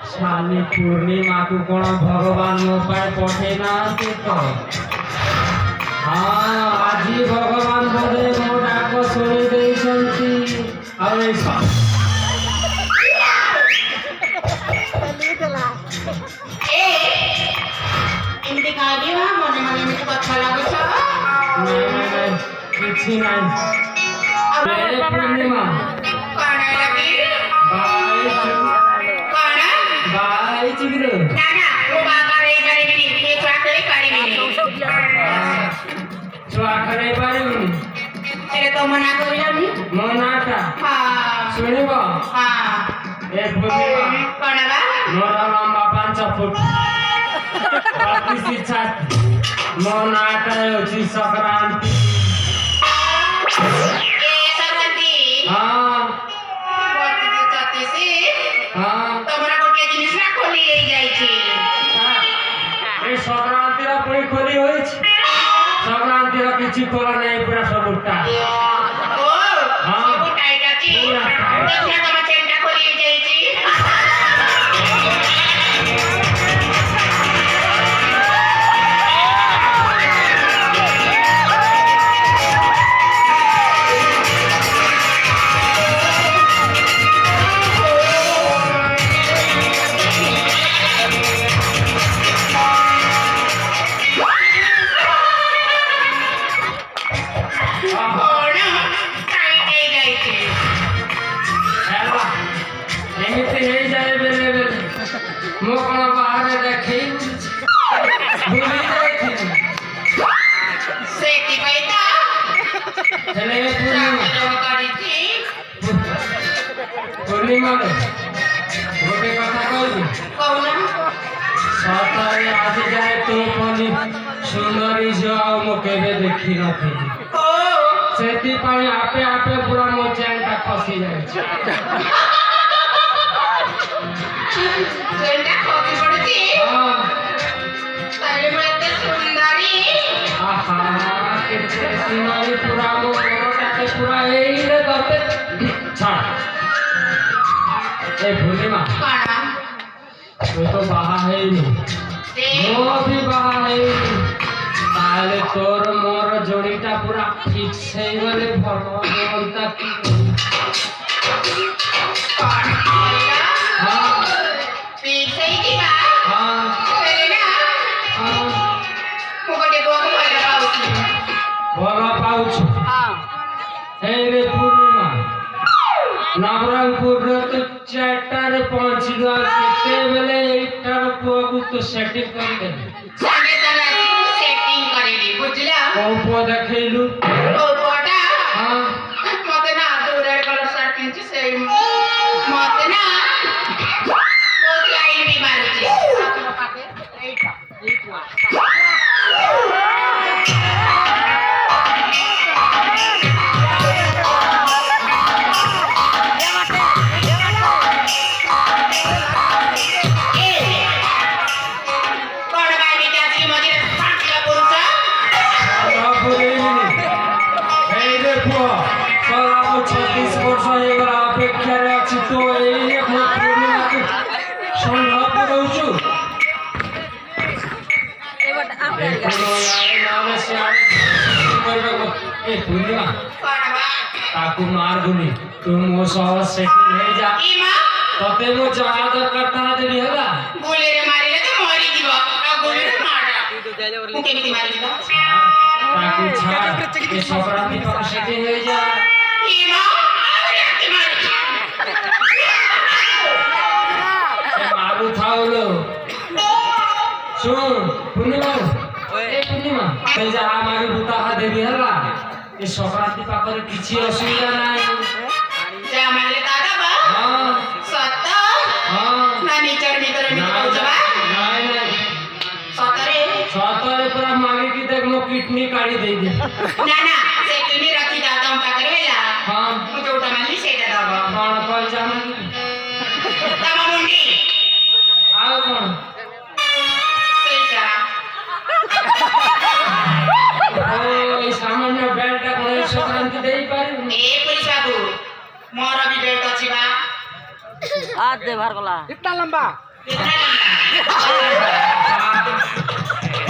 शाली पूर्णिमा को कौन भगवान मो पाए पठे ना तो हाँ आज भगवान बोले मो डाक शुणी देइछंती अरे एमती काजी हा मने मने में कथा लागछ नहीं किछि नहीं अरे पूर्णिमा काना लगी बाई चिगिरो ना ना वो बाबा रे करेगी ये चाकरी करेगी छुआ करे पारिबी तेरे तो मना करियानी मनाटा हां सुनिबो हां ए पूर्णिमा कोनबा मोरा लंबा 5 फुट बाकी शिक्षा मनाटा होची संक्रांति ए संक्रांति हां बाकी के चाहते से हां तमरा गोटे जिनिस ना खोली ए जाई छी ए संक्रांति रा पुरी खोली होई छी संक्रांति रा किछि तोरा नहीं पूरा सब उल्टा ओ सब टाइट अछि देखना तम चेंटा खोली ए जाई छी पूर्णिमा गोटे कथा कहबी सतरे आज जाए तो पनी सुंदरी झियो आ मो केबे देखि नथि सेति पई आपे आपे पूरा मो चैनटा खसी जाय चेंटा खोकी पड़ती हां ताले में ते सुंदरी आहा केते सुंदरी पूरा मो मोटा के पूरा एई रे दते छाड़ ए पूर्णिमा काना तू तो बाहा है नहीं मो भी बाहा है ताले तोर मोर जोड़ीटा पूरा फिक्स है गले भगवान तक हां पीछे ही बा हां तेरे ना हां मुगटे को बोला पाउछ हां हे रे पूर्णिमा नवरंगपुर तो चारटार पहुंच गया केते बेले एकटार पुआगु तो सेटिंग कर दे संगे चला सेटिंग करेगी बुझला को देखैलु ओ कोटा हां मते ना तो रेड कलर शर्ट किनछि से मते ना ओ लाइन भी मारुछि साथ पाके एइटा ताकू मार दूनी तुम मो सह सेटिंग नहीं जा इमा तते मो जहाज करता ना देबी हला गोले रे मारिले तो मरि जीव आ गोले रे मारा तू केमिति मारि जीव ताकू छाड़ ये संक्रांति पर सेटिंग नहीं जा इमा आरे आके मारि ए मारू थाउलो सुन पूर्णिमा ए पूर्णिमा ते जा मारी बुता हा देबी हला ये संक्रांति पाकर किछि असुविधा नाही जे मारे दादा बा हां सत हां ना नीचर भीतर में पहुंचबा नहीं नहीं सतरे पूरा मांगे की देख मो किडनी काढ़ी दे दे ना ना से किडनी रखी दादा हम पाकर हेला हां मुझे उठा मानली सेटा दाबा कौन कल जाना तमा मुंडी आओ कौन सेटा ओ सामान्य बेल्ट का संक्रांति दे पारी ए पुलिस बाबू मोर भी बेल्ट अछि बा हाथ दे बाहर गला इतना लंबा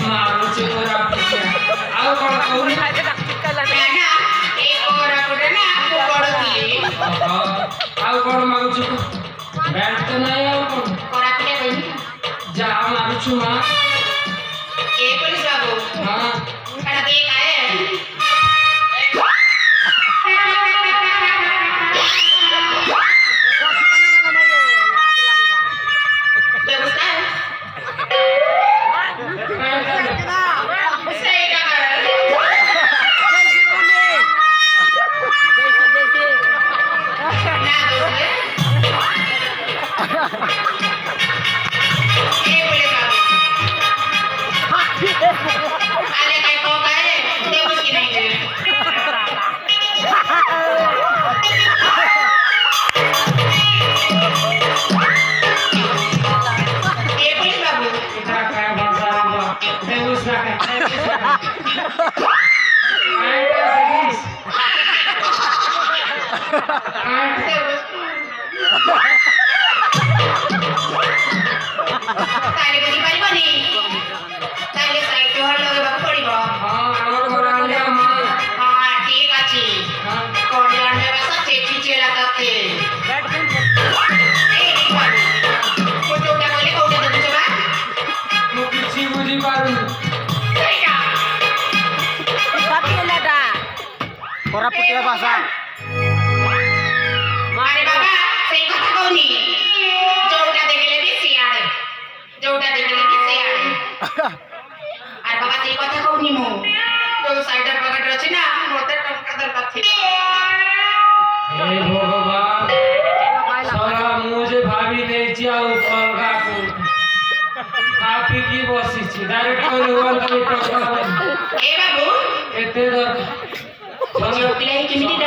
मारुची पुरा ଆଉ କଣ କହୁନି ଆଉ କଣ ମାଗୁଛୁ ବ୍ୟାଟ ତ ନାହିଁ ଆଉ କଣ ଯାହା ମାରୁଛୁ ମା ହଁ कोरापुटिया भाषा मारे बाबा सही कथा कहनी जोटा देखले भी सियाड़े आर बाबा सही कथा कहनी मु तो साइडर पकेट अछि ना मोते टंका दरकार थी हे भगवान सारा मुझे भाभी नहीं जाऊ अलगा को आपी की बसी छी डायरेक्ट करे वन तो टंका ए बाबू एते दर पिलाई केमिति